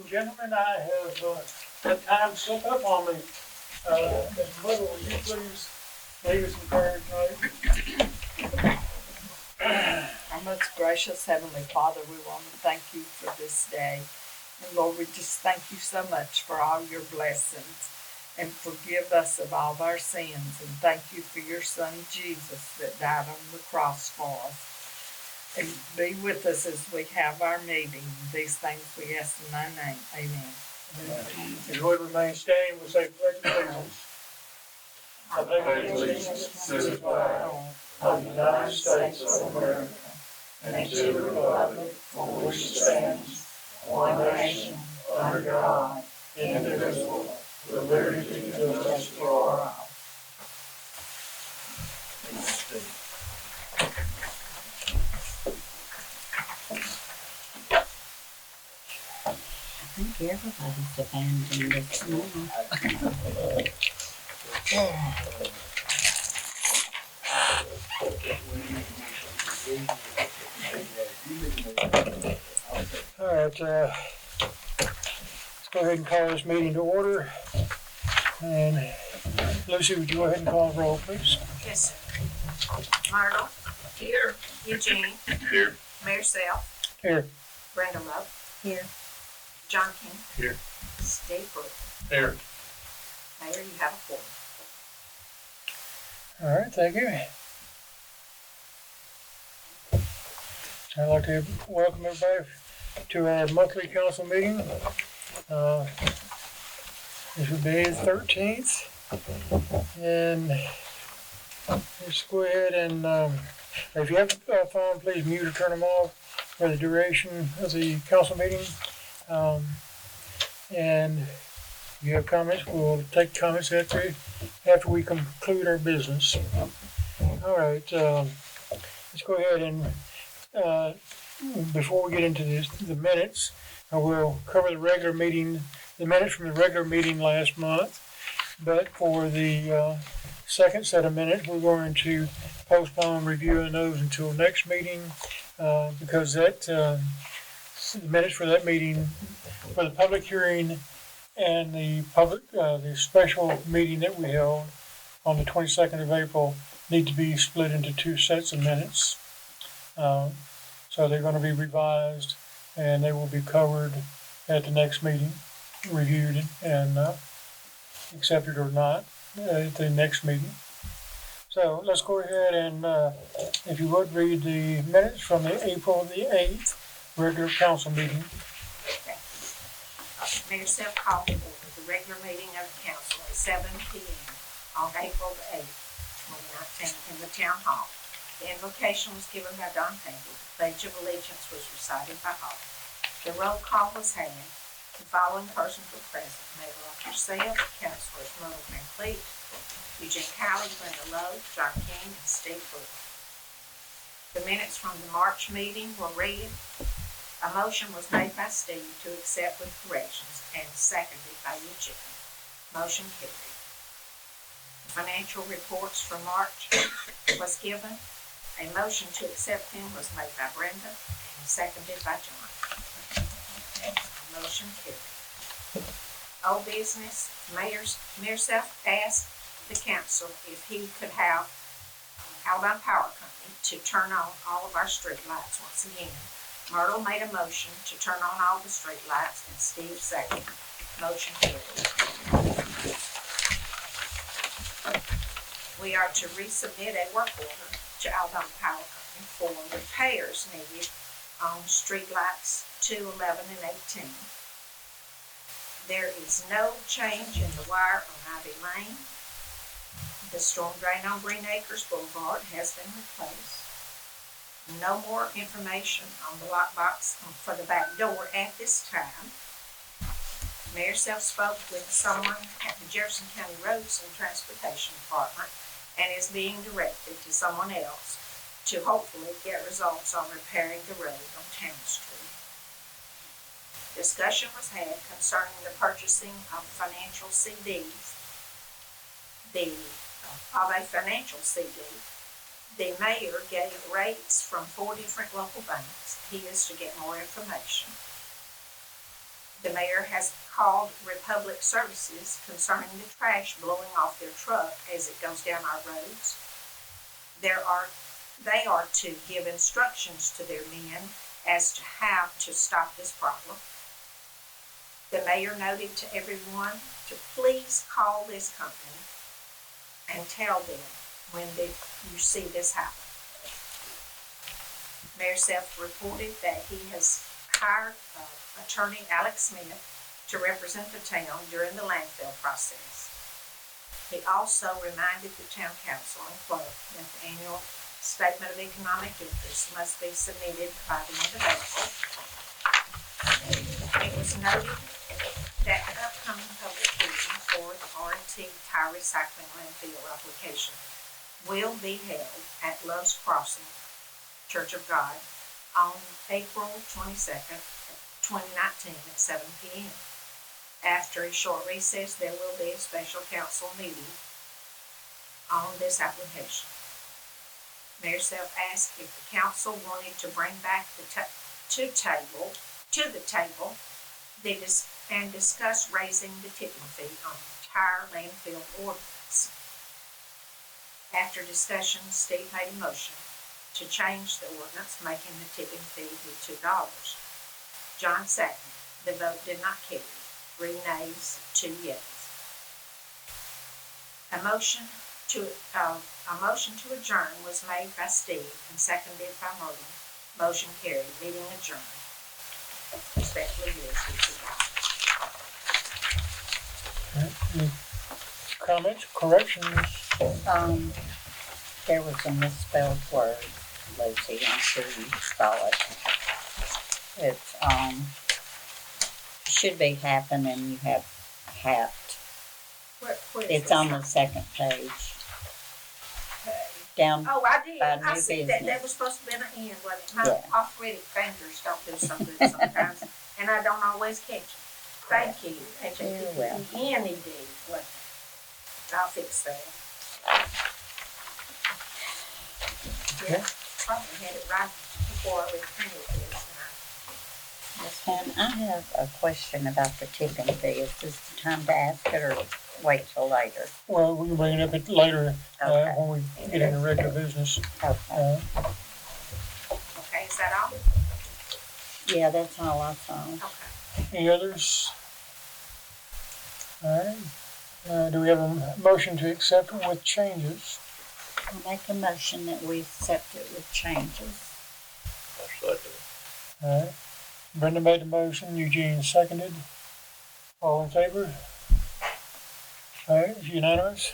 gentlemen, I have had time slip up on me. Ms. Mother, will you please lead us in prayer tonight? Our most gracious Heavenly Father, we want to thank you for this day. And Lord, we just thank you so much for all your blessings, and forgive us of all of our sins. And thank you for your Son, Jesus, that died on the cross for us. And be with us as we have our meeting. These things we ask in thy name. Amen. If you would remain standing, we'll say pledge of allegiance. I pledge allegiance to the flag of the United States of America and to the republic for which it stands, one nation, under God, indivisible, with liberty and justice for all. I think everybody's abandoned this morning. All right, let's go ahead and call this meeting to order. And Lucy, would you go ahead and call the roll, please? Yes, sir. Myrtle. Here. Eugene. Here. Mayor Self. Here. Brenda Love. Here. John King. Here. Steve Brooke. Here. Mayor, you have a quorum. All right, thank you. I'd like to welcome everybody to our monthly council meeting. This will be the 13th. And let's go ahead and, if you have a phone, please mute or turn them off for the duration of the council meeting. And if you have comments, we'll take comments after we conclude our business. All right, let's go ahead and before we get into the minutes, I will cover the minutes from the regular meeting last month. But for the second set of minutes, we're going to postpone reviewing those until next meeting because the minutes for that meeting, for the public hearing and the special meeting that we held on the 22nd of April, need to be split into two sets of minutes. So they're going to be revised and they will be covered at the next meeting, reviewed and accepted or not at the next meeting. So let's go ahead and, if you would, read the minutes from the April the 8th regular council meeting. Okay. Mayor Self called to order the regular meeting of the council at 7 p.m. on April the 8th, 2019 in the town hall. The invocation was given by Don Campbell. The Pledge of Allegiance was recited by all. The roll call was had. The following persons were present: Mayor Roger Self, Councilors Myrtle Van Cleet, Eugene Counil, Brenda Lowe, John King, and Steve Brooke. The minutes from the March meeting were read. A motion was made by Steve to accept with corrections and seconded by Eugene. Motion carried. The financial reports for March was given. A motion to accept them was made by Brenda and seconded by John. Motion carried. Old business, Mayor Self asked the council if he could have Alabama Power Company to turn on all of our street lights once again. Myrtle made a motion to turn on all the street lights and Steve seconded. Motion carried. We are to resubmit a work order to Alabama Power Company for repairs needed on street lights 2, 11, and 18. There is no change in the wire on Ivy Lane. The storm drain on Green Acres Boulevard has been replaced. No more information on the lockbox for the back door at this time. Mayor Self spoke with someone at the Jefferson County Roads and Transportation Department and is being directed to someone else to hopefully get results on repairing the road on Town Street. Discussion was had concerning the purchasing of financial CDs. Of a financial CD, the mayor gave rates from 4 different local banks. He is to get more information. The mayor has called Republic Services concerning the trash blowing off their truck as it goes down our roads. They are to give instructions to their men as to how to stop this problem. The mayor noted to everyone to please call this company and tell them when you see this happen. Mayor Self reported that he has hired attorney Alex Smith to represent the town during the landfill process. He also reminded the town council and clerk that the annual statement of economic interest must be submitted by the end of April. It was noted that the upcoming public hearing for the R&T tire recycling landfill application will be held at Love's Crossing Church of God on April 22nd, 2019 at 7 p.m. After a short recess, there will be a special council meeting on this application. Mayor Self asked if the council wanted to bring back to the table and discuss raising the tipping fee on the entire landfill ordinance. After discussion, Steve made a motion to change the ordinance, making the tipping fee be $2. John seconded. The vote did not carry. 3 nays, 2 yeas. A motion to adjourn was made by Steve and seconded by Merlin. Motion carried. Meeting adjourned. Respectfully, Any comments, corrections? There was a misspelled word, Lucy, I'm sure you saw it. It's, should be happen and you have happed. It's on the second page. Down, Oh, I did. By I new see that. business. That was supposed to be an end, wasn't it? My Yeah. arthritic fingers don't do so good sometimes, and I don't always catch it. Thank you. You're welcome. N-E-D, wasn't it? I'll fix that. Yeah, probably had it right before I reprinted this. and I have a question about the tipping fee. Is this the time to ask it or wait till later? Well, we can bring it up later, Okay. when we get into regular business. Okay. Okay, is that all? Yeah, that's all I saw. Okay. Any others? All right. Do we have a motion to accept it with changes? I'll make a motion that we accept it with changes. All right. Brenda made the motion, Eugene seconded. All in favor? All right, it's unanimous.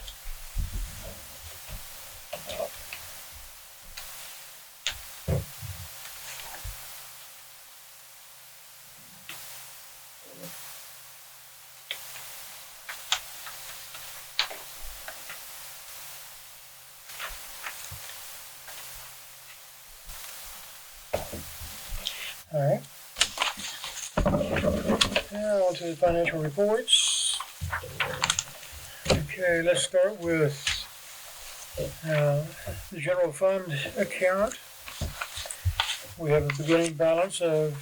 All right. Now on to the financial reports. Okay, let's start with the general fund account. We have a beginning balance of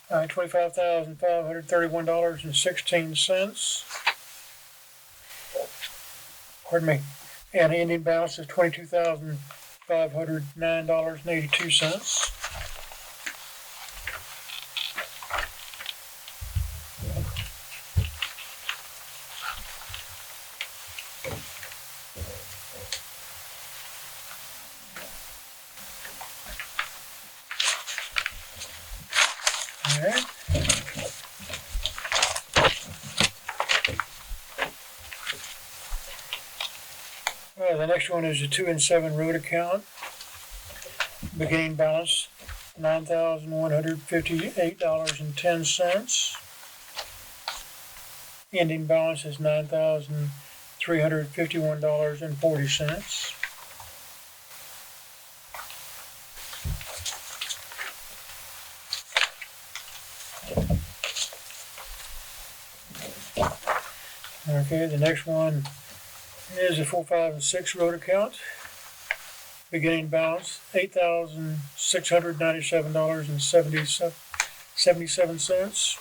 $25,531.16. Pardon me. And an ending balance of $22,509.82. Alright. The next one is the 2 and 7 road account. Beginning balance $9,158.10. Ending balance is $9,351.40. Okay, the next one is the 4, 5, and 6 road account. Beginning balance $8,697.77.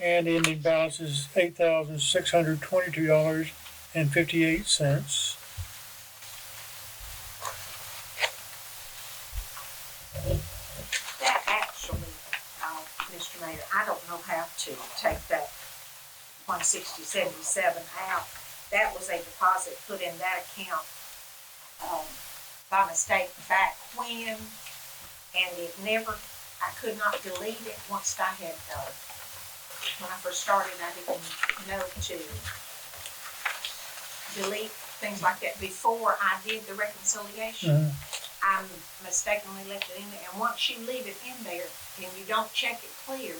and the ending balance is $8,622.58. That actually, Mr. Mayor, I don't know how to take that 160.77 out. That was a deposit put in that account, by mistake back when, and it never, I could not delete it once I had, when I first started, I didn't know to delete things like that before I did the reconciliation. I mistakenly left it in there, and once you leave it in there and you don't check it clear,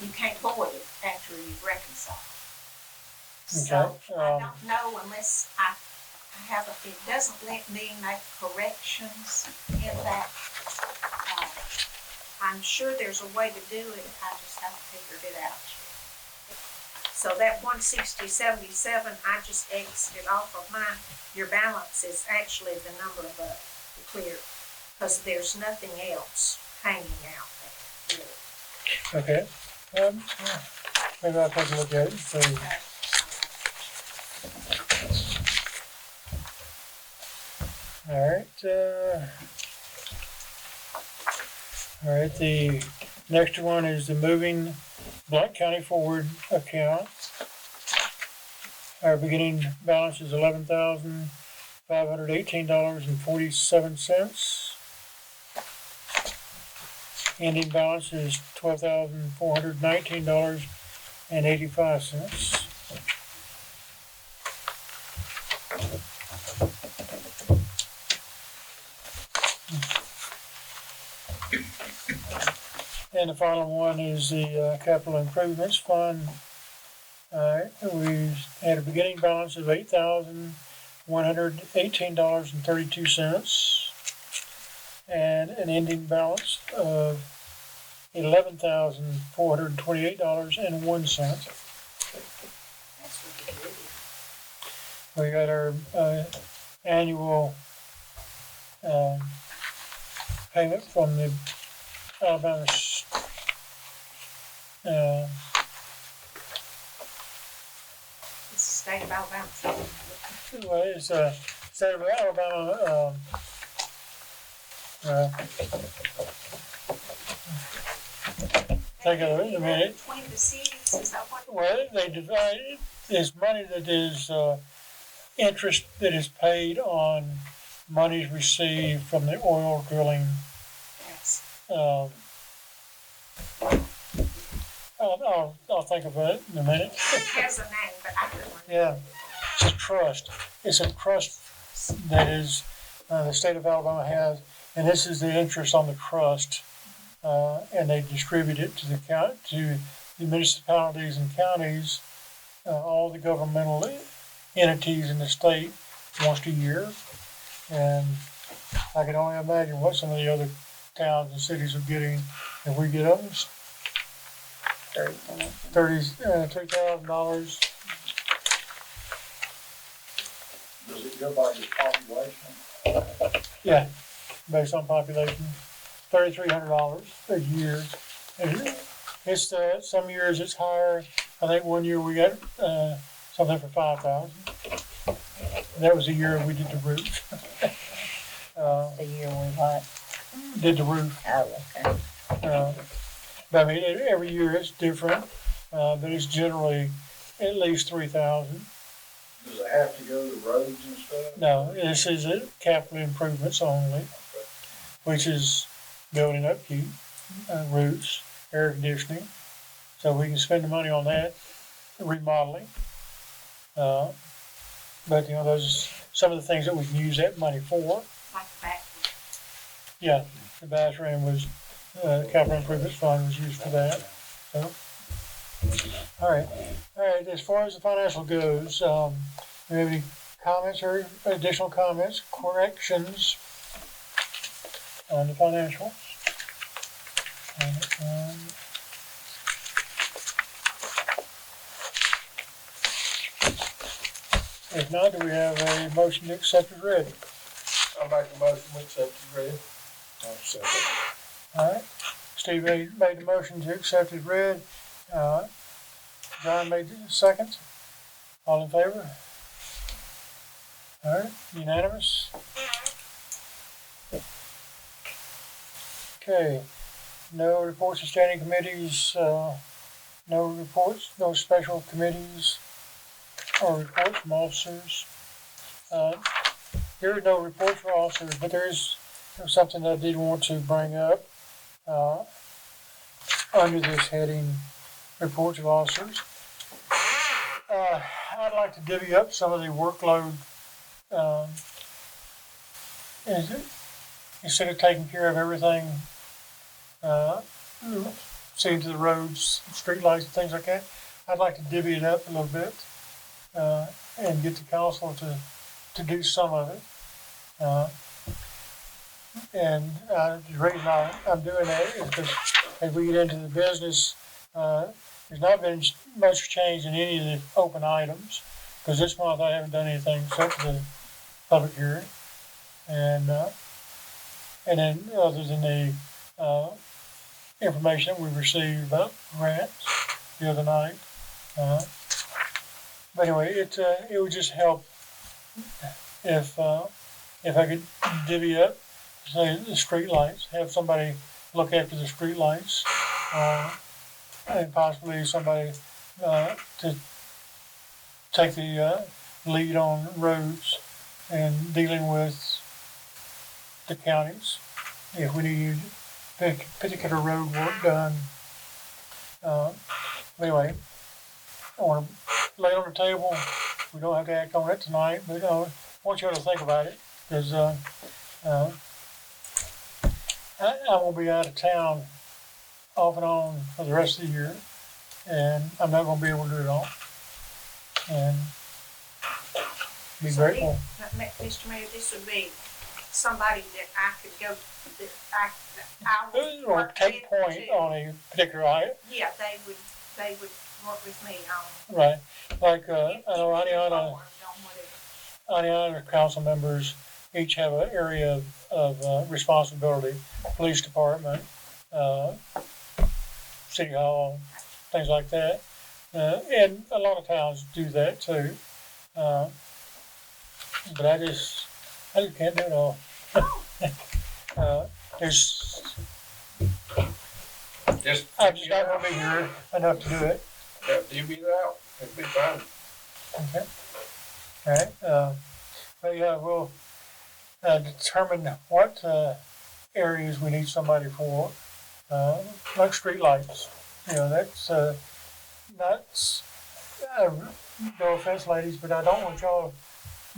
you can't void it after you've reconciled. So I don't know unless I have it doesn't let me make corrections in that. I'm sure there's a way to do it, I just haven't figured it out yet. So that 160.77, I just X'd it off of mine. Your balance is actually the number above the clear, because there's nothing else hanging out there, really. Okay. Maybe I'll take a look at it. So, all right. The next one is the moving Black County forward account. Our beginning balance is $11,518.47. Ending balance is $12,419.85. And the final one is the capital improvements fund. We had a beginning balance of $8,118.32 and an ending balance of $11,428.01. That's really good. We got our annual payment from the Alabama It's the state of Alabama. well, it's state of Alabama. Think of it in a minute. Between the cities, is that what? Well, they divide it. There's money that is interest that is paid on monies received from the oil drilling. Yes. I'll think about it in a minute. It has a name, but I couldn't remember. Yeah, it's a trust. It's a trust that is the state of Alabama has, and this is the interest on the trust, and they distribute it to the municipalities and counties, all the governmental entities in the state once a year, and I can only imagine what some of the other towns and cities are getting if we get up $3,000. Does it go by your population? Yeah, based on population, $3,300 a year. And it's some years it's higher. I think one year we got something for $5,000. That was the year we did the roof. The year we what? Did the roof. Oh, okay. But I mean, every year it's different, but it's generally at least $3,000. Does it have to go to roads and stuff? No, this is capital improvements only, which is building upkeep, roofs, air conditioning. So we can spend the money on that, remodeling. But those are some of the things that we can use that money for. Like the back. Yeah, the bathroom was, capital improvements fund was used for that. So, all right. As far as the financial goes, do you have any comments or additional comments, corrections on the financials? If not, do we have a motion to accept as read? I'll make a motion to accept as read. I'll second. All right. Steve made the motion to accept as read. John made the second. All in favor? All right, unanimous. Okay, no reports of standing committees, no reports, no special committees or reports from officers. There are no reports for officers, but there's something that I did want to bring up under this heading, reports of officers. I'd like to divvy up some of the workload. Instead of taking care of everything, seeing to the roads, streetlights, and things like that, I'd like to divvy it up a little bit and get the council to do some of it. And the reason I'm doing that is because as we get into the business, there's not been much change in any of the open items, because this month I haven't done anything except for the public hearing. And then other than the information that we received about grants the other night. But anyway, it would just help if I could divvy up, say, the street lights, have somebody look after the street lights, and possibly somebody to take the lead on roads and dealing with the counties if we need particular road work done. Anyway, I want to lay it on the table. We don't have to act on it tonight, but I want you all to think about it, because I will be out of town off and on for the rest of the year, and I'm not going to be able to do it all. And be grateful. Mr. Mayor, this would be somebody that I could go, that I would Or work take with point on a particular item. Yeah, they would work with me on. Right. Like, I know keep me Aniana informed on whatever. council members each have an area of responsibility. Police department, city hall, things like that. And a lot of towns do that too. But I just can't do it all. There's, I'm just not gonna be here enough to do it. Yeah, divvy it out, it'd be fine. Okay. All right. But yeah, we'll determine what areas we need somebody for, like street lights. That's not. No offense, ladies, but I don't want y'all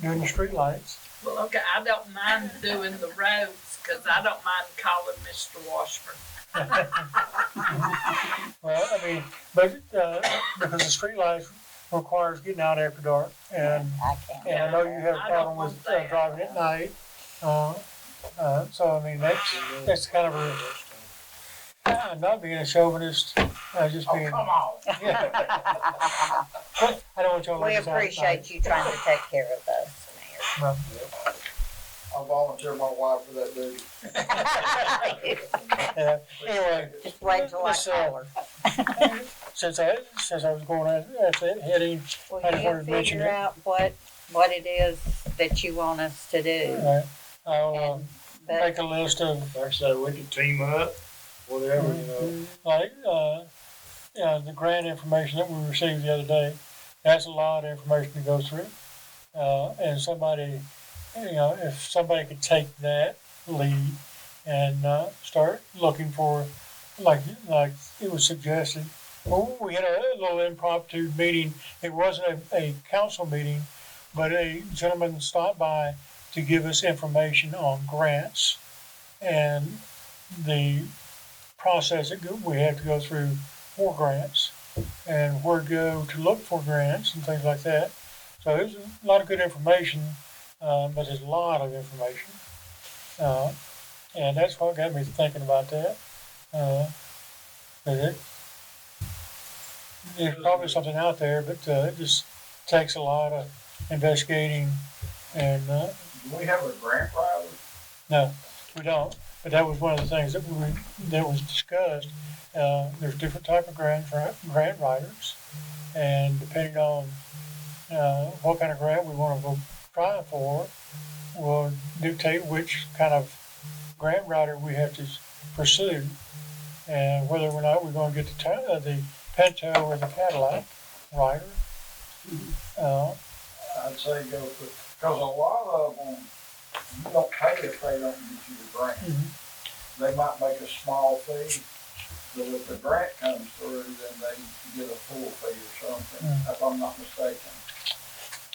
doing the street lights. Well, okay, I don't mind doing the roads, cause I don't mind calling Mr. Washburn. Well, I mean, but because the street lights requires getting out after dark, and I can't. and I know you have a I problem don't with want that. driving at night. So I mean that's kind of a. I'm not being a chauvinist. Just being. Come on. Yeah. I don't want y'all. We ladies out at appreciate you trying to take care of us, night. I'll volunteer my wife for that duty. Mayor. Anyway, Just wait till I Let's, call her. since I was going at that heading, Will I just wanted to you mention figure it. out what it is that you want us to do? I'll And, but, make a list of Like I said, we could team up, whatever, like the grant information that we received the other day. That's a lot of information to go through, and somebody, if somebody could take that lead and start looking for, like it was suggested. Well, we had a little impromptu meeting. It wasn't a council meeting, but a gentleman stopped by to give us information on grants and the process that we had to go through for grants and where to go to look for grants and things like that. So it was a lot of good information, but there's a lot of information. And that's what got me thinking about that. There's probably something out there, but it just takes a lot of investigating. And Do we have a grant writer? no, we don't. but that was one of the things that was discussed. There's different type of grant writers, and depending on what kind of grant we want to apply for, will dictate which kind of grant writer we have to pursue, and whether or not we're going to get the Pinto or the Cadillac writer. I'd say go for, because a lot of them, you don't pay if they don't get you the grant. Mm-hmm. They might make a small fee, but if the grant comes through, then they get a full fee or something, if I'm not mistaken.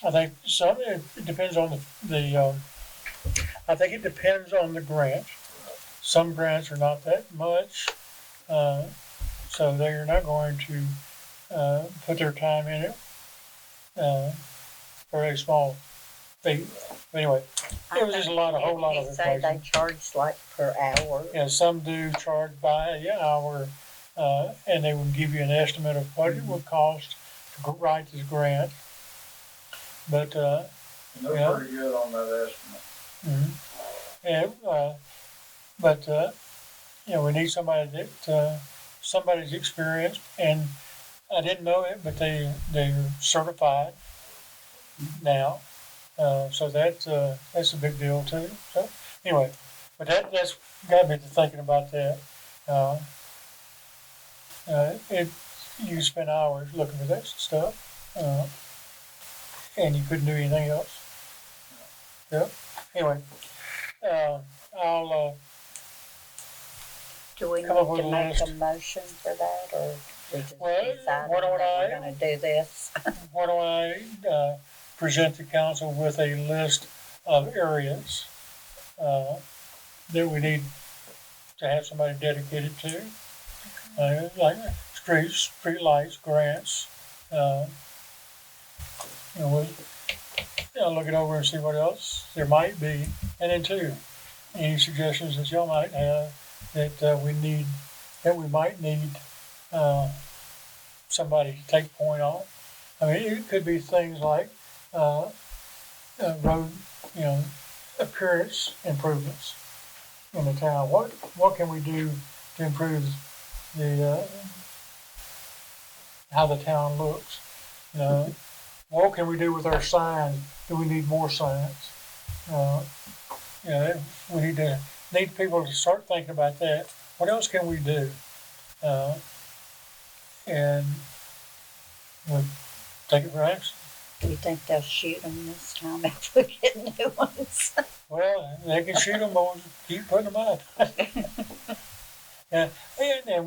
I think it depends on I think it depends on the grant. Some grants are not that much, so they're not going to put their time in it for a small fee. But anyway, it was just a whole lot of They say they information. charge like per hour. Yeah, some do charge by the hour, and they will give you an estimate of what it would cost to write this grant. But And they're Yeah. pretty good on that estimate. and but we need somebody that somebody's experienced, and I didn't know it, but they're certified now, so that's a big deal too. So anyway, but that's got me to thinking about that. You spend hours looking for that stuff, and you couldn't do anything else. Yeah. Anyway, I'll Do we Come up with need a to make list. a motion for that, or we just Well, decide why don't that I- we're gonna do this? why don't I present the council with a list of areas that we need to have somebody dedicated to, like street lights, grants. We'll look it over and see what else there might be, and then too, any suggestions that y'all might have that we might need somebody to take point on. I mean, it could be things like road, appearance improvements in the town. What can we do to improve the how the town looks? What can we do with our signs? Do we need more signs? We need people to start thinking about that. What else can we do? And we'll take it for action. Do you think they'll shoot them this time if we get new ones? Well, they can shoot them, but we'll keep putting them up. And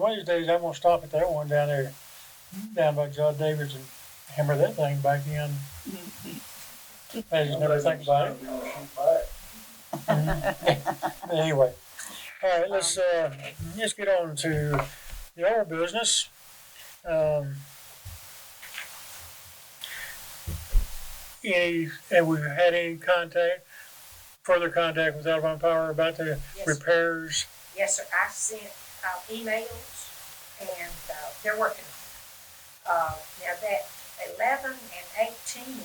one of these days, I'm gonna stop at that one down by John Davis, and hammer that thing back in. I just never think about it. Anyway, all right, let's get on to the old business. Have we had any further contact with Alabama Power about the Yes. repairs? Yes, sir, I sent emails, and they're working on it. Now that 11 and 18,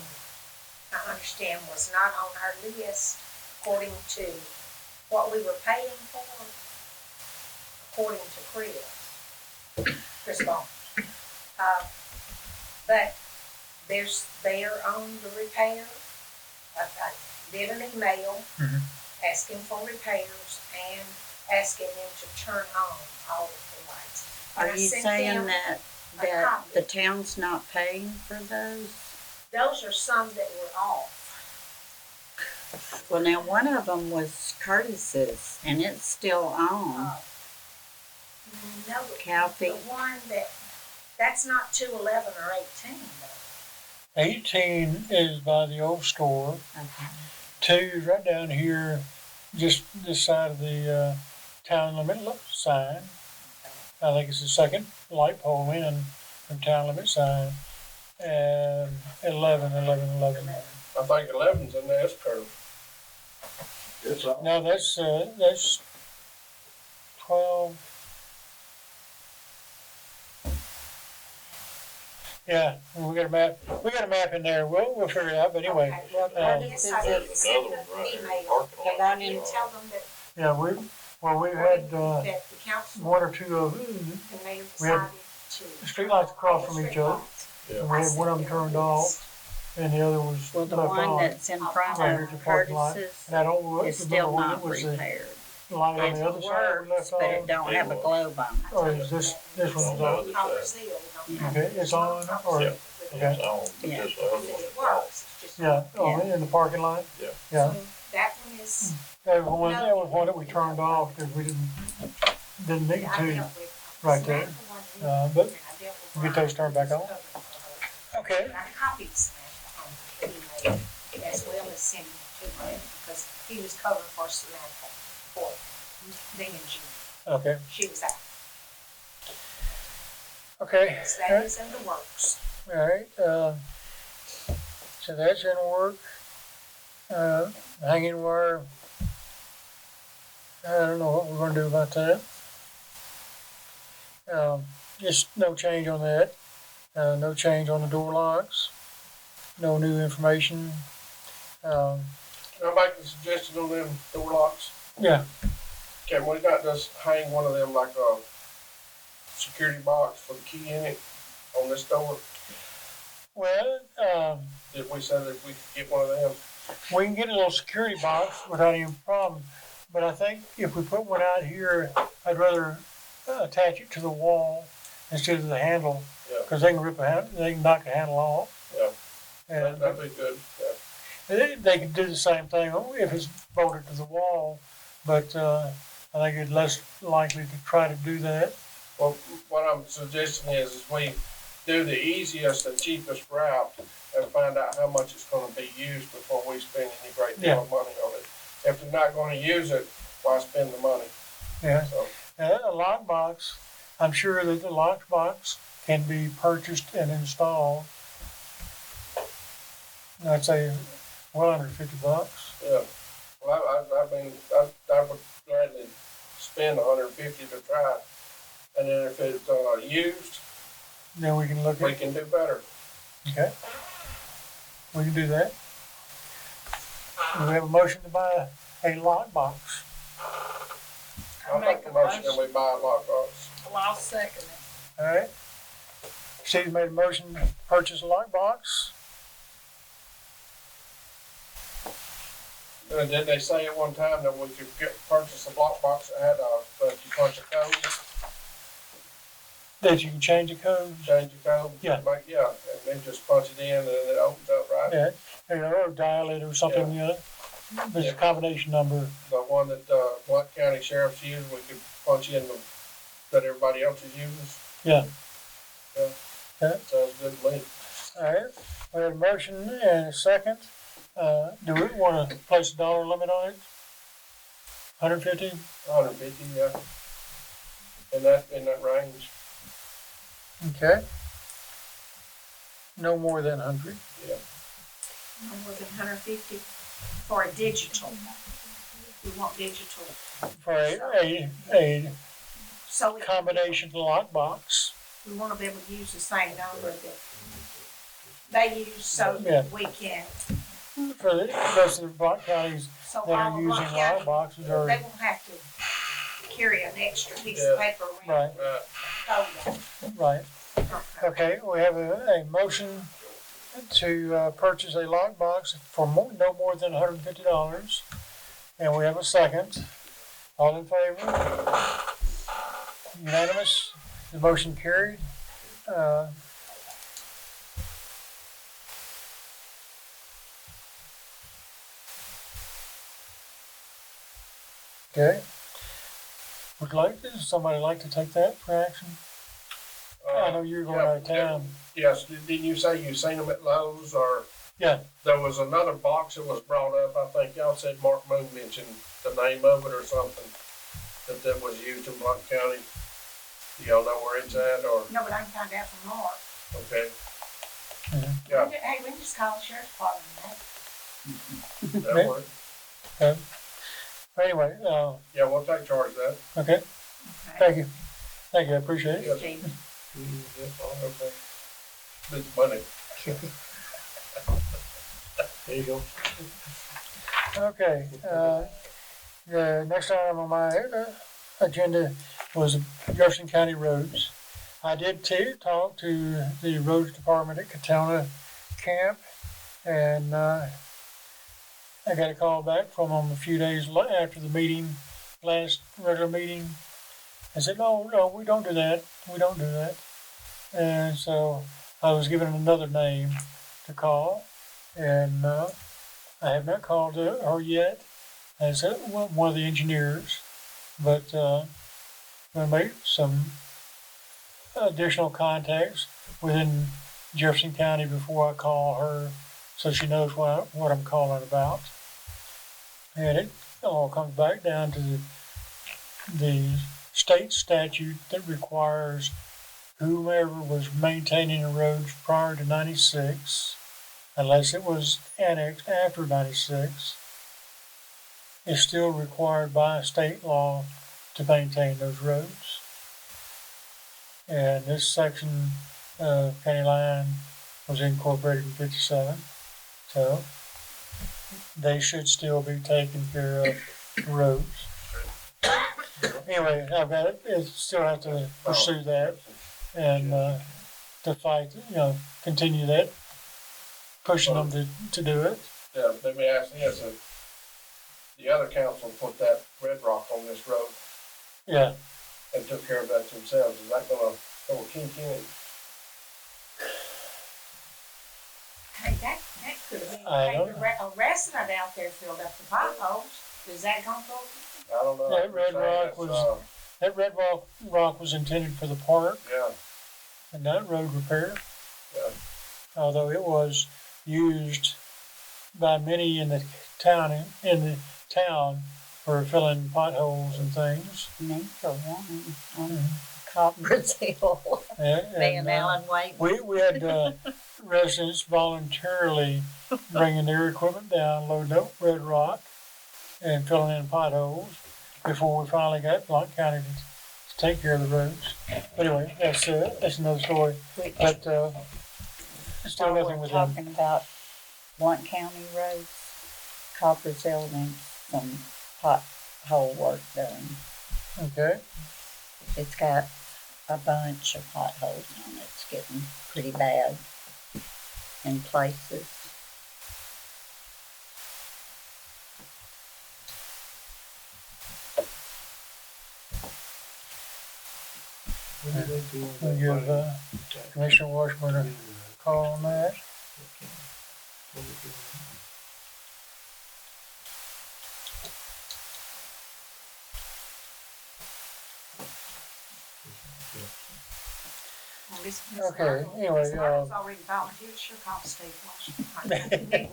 I understand, was not on our list according to what we were paying for, according to Chris Bond. But they're on the repair. I did an email asking for repairs and asking them to turn on all of the lights. And Are I you sent saying them that copy. the town's not paying for those? Those are some that were off. Well, now one of them was Curtis's, and it's still on. No, Calfee. the one that's not 211 or 18 though. 18 is by the old store. Okay. 2 is right down here, just this side of the town limit sign. I think it's the second light pole in from town limit sign. And 11. I think 11's in the S curve. It's on. No, that's 12. Yeah, we got a map. We got a map in there. We'll figure it out. But anyway, Well, Yes, I did Curtis's send is an email. the one in, Tell them that yeah, Well, we've had, That the council one or two of, and mayor we had decided to. streetlights across from each other. Yeah. And we had one of them turned off, and the other was Well, the left one on. that's in front Right of here at the parking lot. Curtis's And I don't is remember still whether not it was the repaired. light on It the other side was works, left but it on, don't have a globe on it. or is this one's on? Okay, it's on, or, Yeah. okay, It's on, but Yeah. this other It one's off. works, it's just. yeah, oh, Yeah. in the parking lot? Yeah. Yeah, So that one is, that was one that we turned off, because we didn't need I to. dealt with. right there. But And I dealt with we'll get those turned back on. Brian. Okay, And I copied Samantha on the email as well as sending it to him because he was covering for Samantha for me and June. okay, She was out. okay. So that is in the works. All right, so that's in work. Hanging wire. I don't know what we're gonna do about that. Just no change on that. No change on the door locks. No new information. Can I make a suggestion on them door locks? Yeah, Can we not just hang one of them like a security box with a key in it on this door? well, Did we say that we could get one of them? we can get a little security box without any problem. But I think if we put one out here, I'd rather attach it to the wall instead of the handle. Yeah. Cause they can they can knock the handle off. Yeah. And That'd be good, yeah. they could do the same thing if it's bolted to the wall, but, I think it's less likely to try to do that. Well, what I'm suggesting is we do the easiest and cheapest route and find out how much it's gonna be used before we spend any great deal of money on it. If they're not gonna use it, why spend the money? Yeah. So, A lockbox, I'm sure that the lockbox can be purchased and installed. I'd say well under $50. yeah. Well, I mean, I would gladly spend $150 to try it. And then if it's, used, Then we can look we at, can do better. okay? We can do that. Do we have a motion to buy a lockbox? I'll make the motion that we buy a lockbox. Well, I'll second it. All right. Steve made a motion to purchase a lockbox. Did they say at one time that we could purchase a lockbox that had a bunch of codes, That you can change the code. change the code? Yeah. Yeah, and then just punch it in and it opens up, right? Yeah, or dial it or something, but it's a combination number. The one that, Blunt County Sheriff's use, we could punch in that everybody else is using. Yeah. Yeah. Yeah. Sounds good to me. All right, we have a motion and a second. Do we want to place a dollar limit on it? 150? 150, yeah. In that range, Okay. No more than 100. yeah. No more than 150 for a digital. We want digital. For a So combination lockbox. we want to be able to use the same number that they use so Yeah. that we can, For the rest of the block counties so that all are the using block county, lockboxes they are, won't have to carry an extra piece of paper around. right, Right. right. Okay, we have a motion to purchase a lockbox for no more than $150. And we have a second. All in favor? Unanimous? The motion carried. Okay. Does somebody like to take that for action? I know you're going out of town. Yes, didn't you say you seen them at Lowe's or? Yeah. There was another box that was brought up, I think y'all said Mark Moon mentioned the name of it or something, that was used in Blunt County. Do y'all know where it's at or, No, but I can find out from Mark. okay? Mhm. Yeah, Hey, we can just call the sheriff's department. that worked. Anyway, Yeah, we'll take charge of that. okay, Okay. thank you. Thank you, I appreciate it. Yes. Steve. Okay. It's money. There you go. Okay, The next item on my agenda was Jefferson County roads. I did talk to the roads department at Counil camp, and I got a call back from them a few days after the meeting, last regular meeting. I said, no, we don't do that. We don't do that. And so I was given another name to call, and I have not called her yet. As one of the engineers, but I'm going to make some additional contacts within Jefferson County before I call her, so she knows what I'm calling about. And it all comes back down to the state statute that requires whomever was maintaining the roads prior to 96, unless it was annexed after 96, is still required by state law to maintain those roads. And this section of county line was incorporated in 57, so they should still be taking care of roads. Anyway, I've got it. Still have to pursue that and to fight, continue that, pushing them to do it. Yeah, let me ask this, the other council put that red rock on this road Yeah. and took care of that themselves. Is that gonna go kink in? Hey, that could have been, I don't a resident out there filled up the potholes. Is that gonna go? I don't know. That red rock was intended for the park Yeah, and not road repair. yeah. Although it was used by many in the town for filling potholes and things. Me for one, on Cobbles Hill. Me and Alan White. We had residents voluntarily bringing their equipment down, loading up red rock, and filling in potholes before we finally got Blount County to take care of the roads. But anyway, that's another story. But still nothing We're with them. talking about Blount County roads, Cobbles Hill needs some pothole work done. Okay. It's got a bunch of potholes on it. It's getting pretty bad in places. We'll give Commissioner Washburn a call on that. Okay, anyway, I've already volunteered, sure call Steve Washington.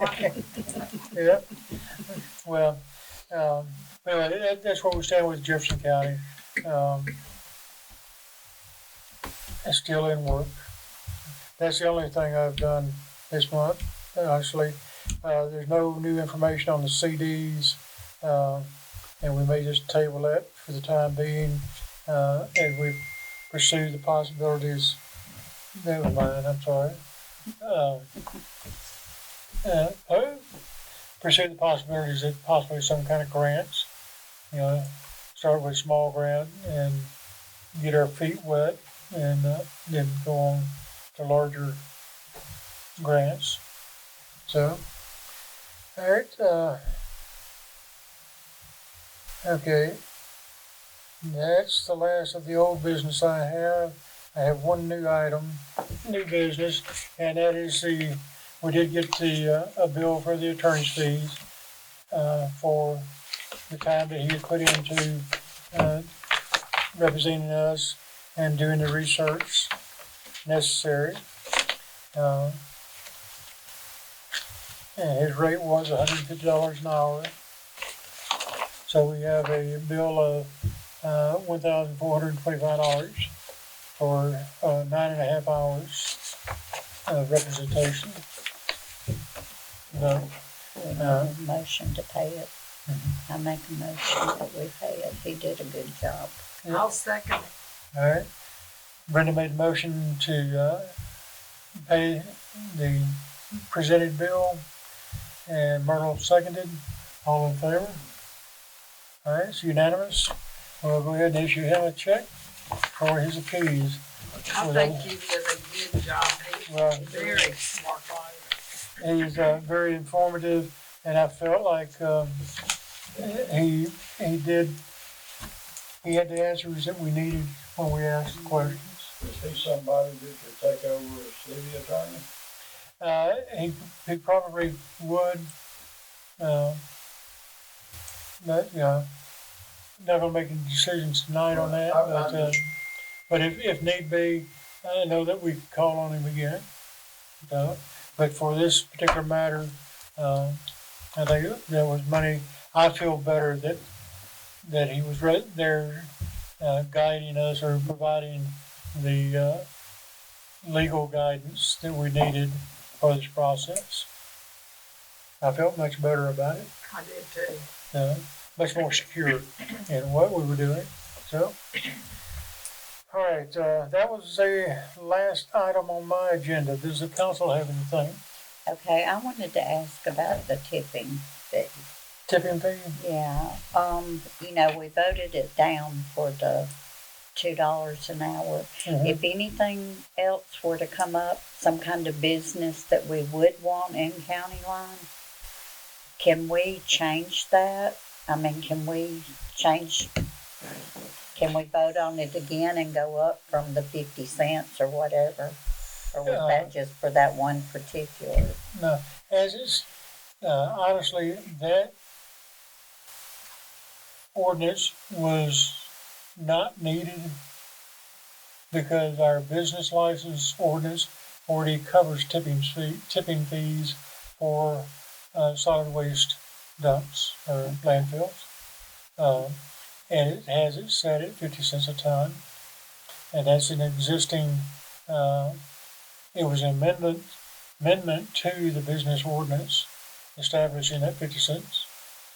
yeah. Well, anyway, that's where we stand with Jefferson County. It's still in work. That's the only thing I've done this month, honestly. There's no new information on the CDs, and we may just table that for the time being as we pursue the possibilities. Never mind, I'm sorry. Pursue the possibilities of possibly some kind of grants. Start with a small grant and get our feet wet, and then go on to larger grants. So, all right. Okay. That's the last of the old business I have. I have one new business, and that is we did get a bill for the attorney's fees for the time that he had put into representing us and doing the research necessary. And his rate was $150 an hour. So we have a bill of $1,425 for 9.5 hours of representation. Motion to pay it. I make a motion that we pay it. He did a good job. I'll second it. All right. Brenda made a motion to pay the presented bill, and Myrtle seconded. All in favor? All right, it's unanimous. We'll go ahead and issue him a check for his appease. I think you did a good job. Well, He's very smart lawyer. he's very informative, and I felt like he had the answers that we needed when we asked the questions. Is he somebody that could take over as city attorney? He probably would, but not gonna make any decisions tonight on that. But if need be, I know that we could call on him again. But for this particular matter, I think there was money. I feel better that he was right there guiding us or providing the legal guidance that we needed for this process. I felt much better about it, I did too. much more secure in what we were doing. So, all right, that was the last item on my agenda. Does the council have anything? Okay, I wanted to ask about the tipping fee. Tipping fee? Yeah, we voted it down for the $2 an hour. Mhm. If anything else were to come up, some kind of business that we would want in County Line, can we change that? I mean, can we vote on it again and go up from the 50 cents or whatever? Or was that just for that one particular? No, as it's, honestly, that ordinance was not needed because our business license ordinance already covers tipping fees for solid waste dumps or landfills. And it has it set at 50 cents a ton. And that's an existing, it was an amendment to the business ordinance establishing that 50 cents.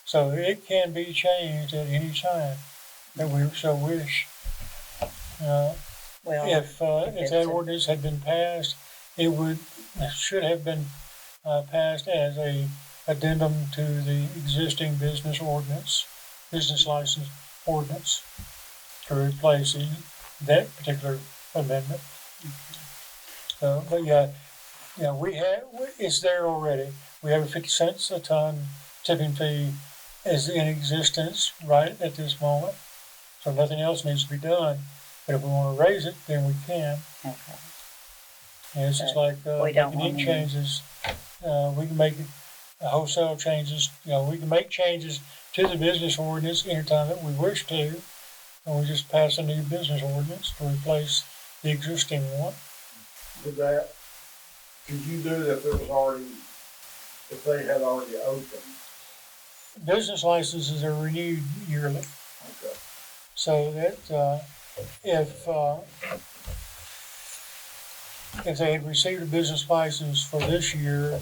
So it can be changed at any time that we so wish. If that ordinance had been passed, it should have been passed as a addendum to the existing business license ordinance to replace that particular amendment. But it's there already. We have a 50 cents a ton tipping fee is in existence right at this moment. So nothing else needs to be done. But if we want to raise it, then we can. Okay. And it's just like making any changes. We can make wholesale changes. We can make changes to the business ordinance anytime that we wish to. And we just pass a new business ordinance to replace the existing one. Could you do that if they had already opened? Business licenses are renewed yearly. Okay. So that if they had received a business license for this year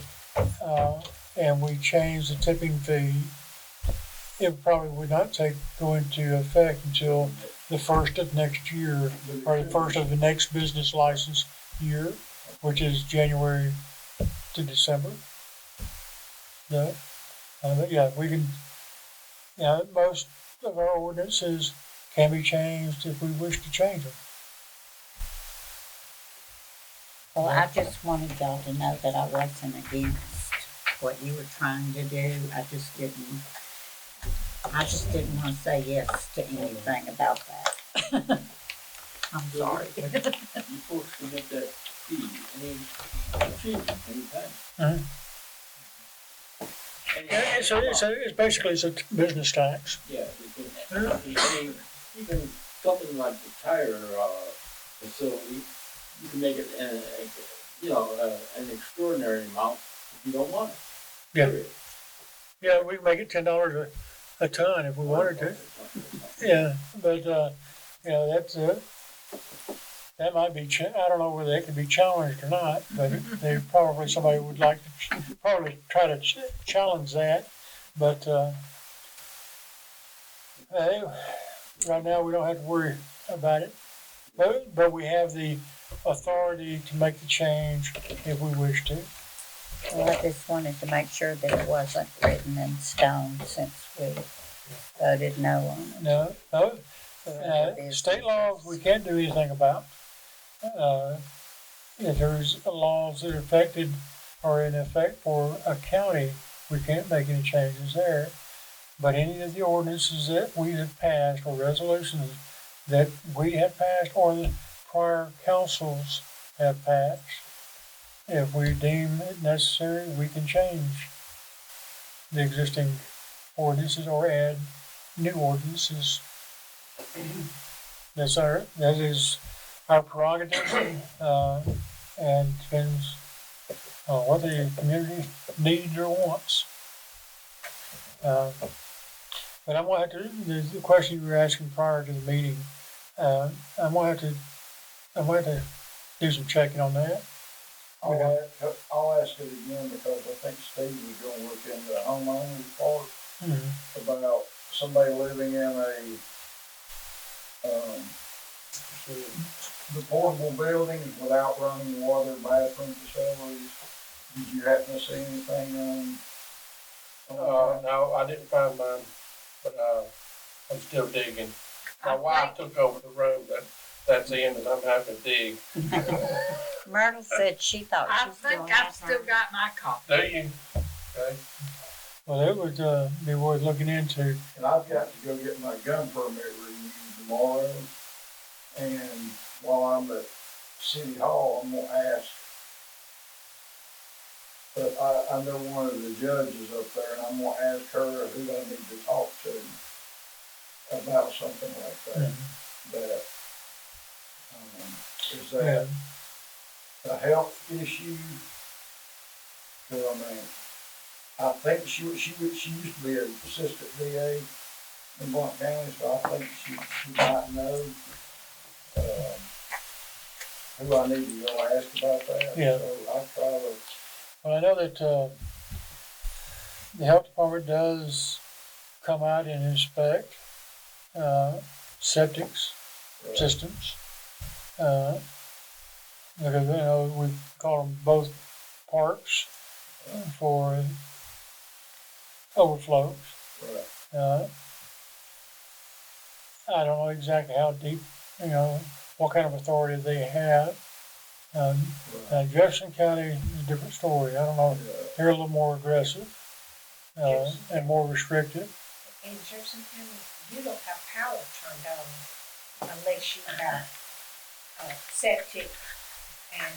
and we changed the tipping fee, it probably would not go into effect until the first of next year or the first of the next business license year, which is January to December. But we can. Most of our ordinances can be changed if we wish to change them. Well, I just wanted y'all to know that I wasn't against what you were trying to do. I just didn't want to say yes to anything about that. I'm sorry. You folks can make that fee anytime. It's basically a business tax. Yeah, even something like the tire facility, you can make it an extraordinary amount if you don't want it. Yeah. Period. Yeah, we can make it $10 a ton if we wanted to. Yeah, but that's that might be. I don't know whether that could be challenged or not, but somebody would like to probably try to challenge that. But right now we don't have to worry about it. But we have the authority to make the change if we wish to. Well, I just wanted to make sure that it wasn't written in stone since we voted no on it. No, state laws we can't do anything about. If there's laws that are affected or in effect for a county, we can't make any changes there. But any of the ordinances that we have passed or resolutions that we have passed or the prior councils have passed, if we deem it necessary, we can change the existing ordinances or add new ordinances. That is our prerogative, and depends on what the community needs or wants. But I'm gonna have to, the question you were asking prior to the meeting, I'm gonna have to do some checking on that. I'll ask it again because I think Steve was gonna look into the homeowner's part about somebody living in the portable buildings without running water, bathroom facilities. Did you happen to see anything on? No, I didn't find mine, but, I'm still digging. My wife took over the room, that's the end, and I'm having to dig. Myrtle said she thought I she still think I've had still hers. got my copy. Do you? Okay. Well, it would, be worth looking into. And I've got to go get my gun permit renewed tomorrow. And while I'm at City Hall, I'm gonna ask. But I know one of the judges up there, and I'm gonna ask her who I need to talk to about something like that. That, is that a health issue? 'Cause I mean, I think she used to be an assistant DA in Blount County, so I think she might know who I need to go ask about that. Yeah. So I'll try to. Well, I know that, the health department does come out and inspect, septics, systems. Because, we call them both parks for overflows. Right. I don't know exactly how deep, what kind of authority they have. Jefferson County is a different story. I don't know. They're a little more aggressive, and more restrictive. In Jefferson County, you don't have power turned on unless you have, septic and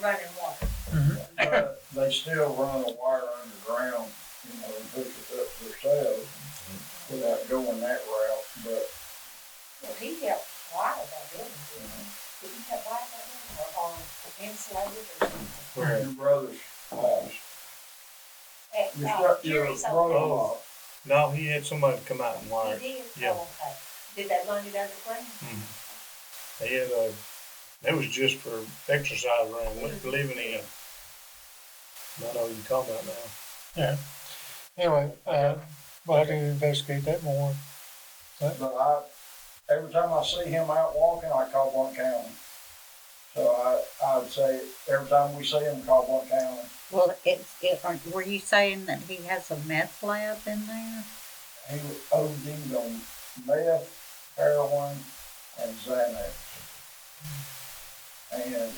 running water. But they still run a wire underground, and hook it up themselves without going that route. But Well, he helped wire that in, didn't he? Did he help wire that in or insulated or something? your brother's house, your Jerry's old brother-in-law. No, he had somebody come out and house. wire. He did? Yeah. Oh, okay. Did they run it underground? He had it was just for exercise room, living in. I know what you're talking about now. Anyway, we'll have to investigate that more. But every time I see him out walking, I call Blount County. So I would say every time we see him, call Blount County. Well, were you saying that he has a meth lab in there? He OD'd on meth, heroin, and Xanax. And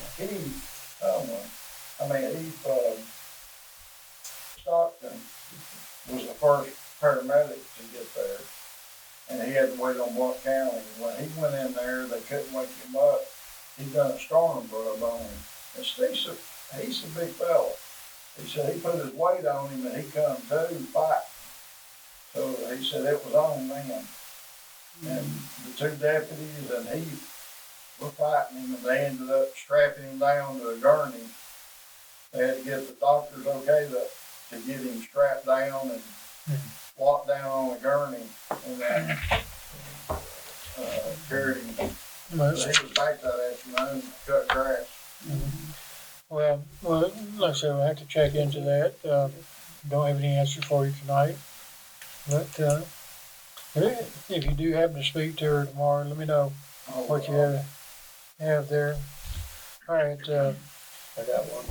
Stockton was the first paramedic to get there. And he had to wait on Blount County. When he went in there, they couldn't wake him up. He done a storm rub on him. And he's a big fella. He said he put his weight on him and he come to fight. So he said it was on then. And the two deputies and he were fighting him, and they ended up strapping him down to a gurney. They had to get the doctors okay to get him strapped down and locked down on a gurney, and carried him. So he was back that afternoon to cut grass. Well, like I said, we'll have to check into that. Don't have any answer for you tonight. But if you do happen to speak to her tomorrow, let me know what you have there. All right. I got one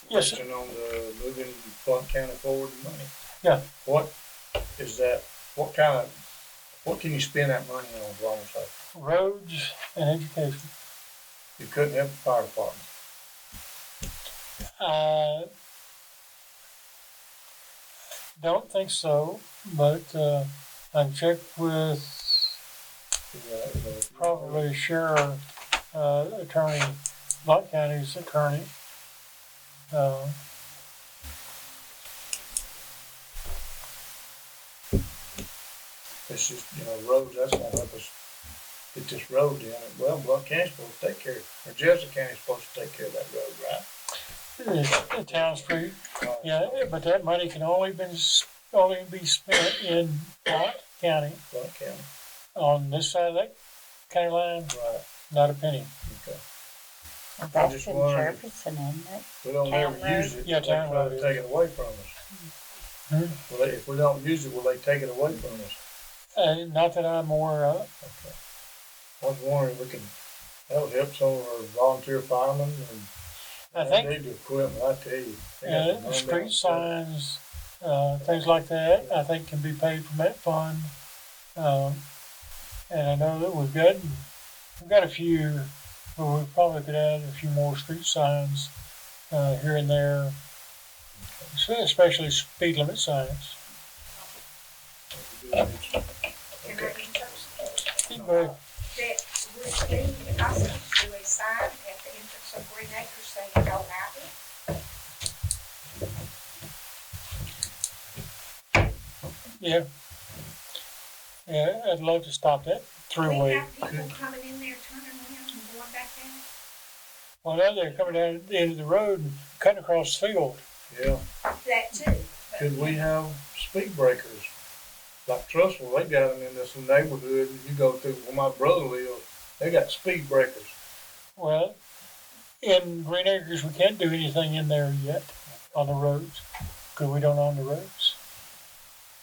Yes, question on the moving Blount County forward money. Yeah. What is that, what can you spend that money on, is what I'm saying? Roads and education. You couldn't help the fire department. Don't think so, but, I can check with probably sheriff, attorney, Lott County's attorney. It's just, roads, that's gonna help us get this road in. Well, Blunt County's supposed to take care of, or Jefferson County's supposed to take care of that road, right? The town street, yeah, but that money can only be spent in Lott County, Blunt County, on this side of that county line, right, not a penny. okay. That's just in wondering- Jefferson, isn't it? We don't Town ever use it, Yeah, they town try road to is. take it away from us. Hmm? Well, if we don't use it, will they take it away from us? Not that I'm aware of. Okay. I was wondering, that would help some of our volunteer firemen and I they think, need the equipment, I tell you. They got to run down street the signs, things like that, I think can be paid from that fund. And I know that we've got a few, but we probably could add a few more street signs, here and there. Especially speed limit signs. Can I interest? But That would be possible to do a sign at the entrance of Green Acres saying no outlet? yeah, I'd love to stop that We throughway. have people coming in there, turning around and going back out. Well, now they're coming down at the end of the road and cutting across the field. Yeah, That too. but- could we have speed breakers? Like Trussville, they got them in this neighborhood, and you go through where my brother lives, they got speed breakers. Well, in Green Acres, we can't do anything in there yet on the roads, because we don't own the roads.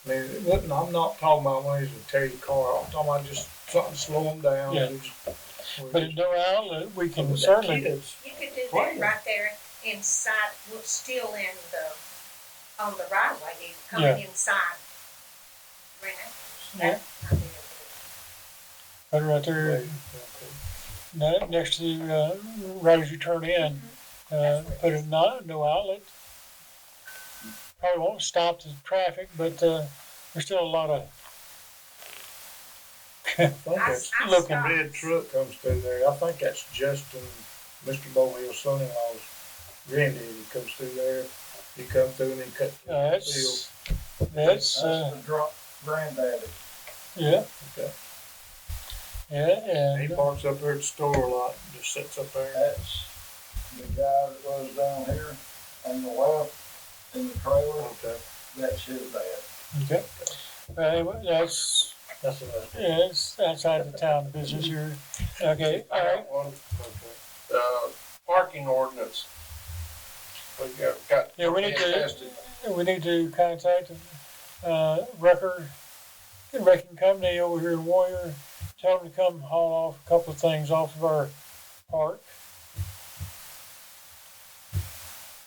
I mean, it wouldn't, I'm not talking about ways to tear your car off, I'm talking about just something to slow them down. Yeah. and But at no outlet, we can With the certainly, kids, You could do that Right. right there inside, well, still in on the right of way, you coming Yeah. inside. Green Acres. Yeah. That might be a put it right there, okay. next to, right as you turn in, put a no outlet. Probably won't stop the traffic, but, there's still a lot of, I think that's I looking stopped. red truck comes through there, I think that's Justin, Mr. Bowhill's son-in-law's granddaddy, he comes through there, he comes through and he cut the field. that's, That's the drop granddaddy. yeah, Okay. yeah, He and, parks up there at the store a lot, just sits up there. That's the guy that was down here on the left in the trailer. Okay, That's his dad. okay. Anyway, that's it's outside the town business here. Okay, I all right. got one. Okay. Parking ordinance. We got. Yeah, we need to- tested. We need to contact, wrecking company over here in Warrior. Tell them to come haul off a couple of things off of our park.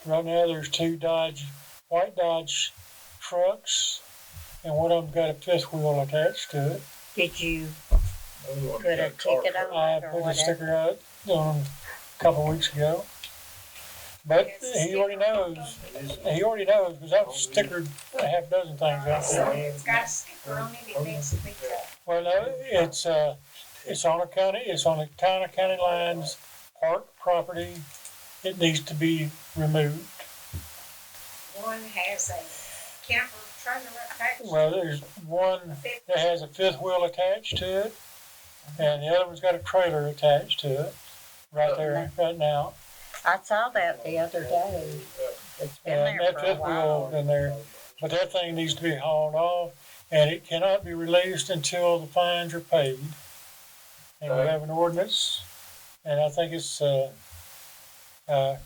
Right now, there's two white Dodge trucks, and one of them got a fifth wheel attached to it. Did you Put put a ticket on I it or put a whatever? sticker out on them a couple of weeks ago. But he already knows, because I've stickered a half dozen things out So there. it's got a sticker on it, it needs to be cut. Well, no, it's on the town of county lines, park property. It needs to be removed. One has a camper trailer attached. Well, there's one that has a fifth wheel attached to it, and the other one's got a trailer attached to it, right there, right now. I saw that the other day. It's been And there that for a fifth wheel while. in there, but that thing needs to be hauled off, and it cannot be released until the fines are paid. And we Okay. have an ordinance, and I think it's, I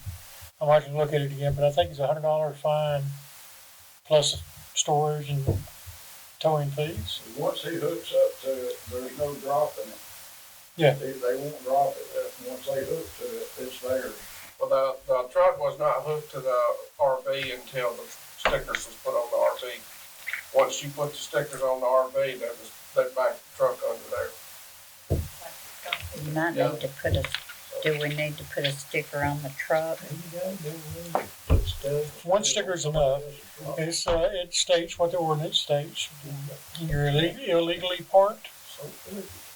might have to look at it again, but I think it's $100 fine plus storage and towing fees. Once he hooks up to it, there's no dropping it. Yeah. They won't drop it. Once they hook to it, it's theirs. Well, the truck was not hooked to the RV until the stickers was put on the RV. once you put the stickers on the RV, they back the truck under there. You might need to put a, do we need to put a sticker on the truck? One sticker's enough. It states what the ordinance states. You're illegally parked,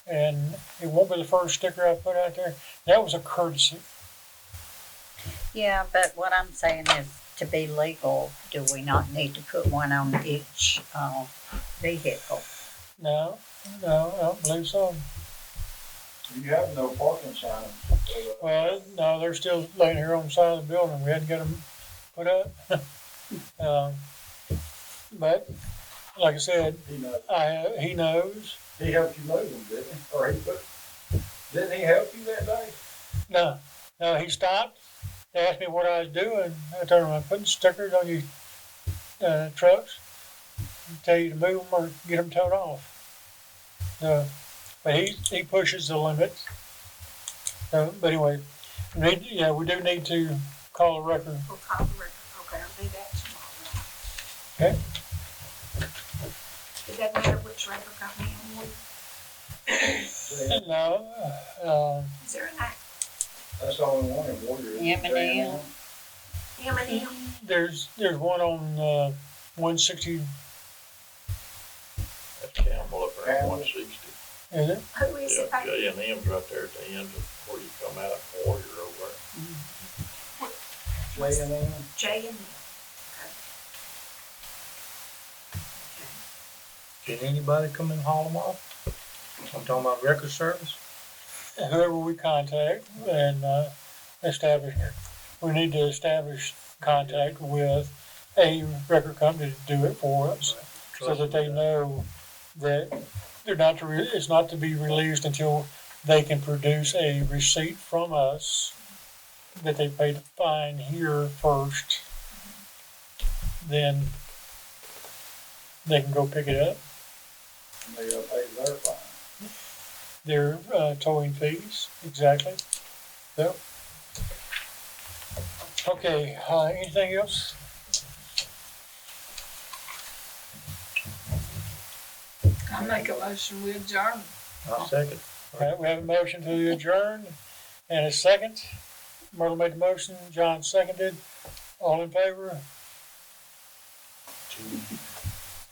and it won't be the first sticker I put out there. That was a courtesy. Yeah, but what I'm saying is, to be legal, do we not need to put one on each, vehicle? No, I don't believe so. You have no parking signs. Well, no, they're still laying here on the side of the building. We had to get them put up. But, like I said, He knows. he knows. He helped you move them, didn't he? Or didn't he help you that day? No, he stopped. They asked me what I was doing. I told him I'm putting stickers on your trucks. Tell you to move them or get them towed off. But he pushes the limit. But anyway, we do need to call a record. We'll call the record. Okay, I'll do that tomorrow. Okay. It doesn't matter which record company I'm with. No, Is there an act? That's the only one in Warrior. M&M. M&M? there's one on 160. That's Campbell up there, 160. Is it? Who is Yeah, it? I- J&M's right there at the end of where you come out of Warrior over there. J&M. J&M. Can anybody come and haul them off? I'm talking about record service. Whoever we contact and we need to establish contact with a record company to do it for us, so that they know that it's not to be released until they can produce a receipt from us that they paid the fine here first. Then they can go pick it up. And they gotta pay their fine. Their towing fees, exactly. Yep. Okay, anything else? I make a motion, we adjourn. I'll second. All right, we have a motion to adjourn and a second. Myrtle made the motion, John seconded. All in favor?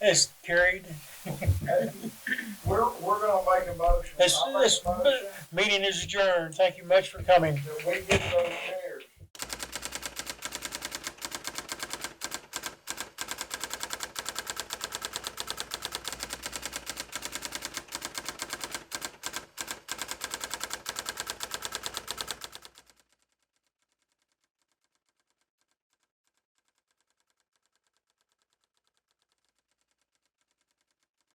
It's carried. Hey, we're gonna make a motion. This I'll make a motion meeting is adjourned. Thank you much for coming. that we get those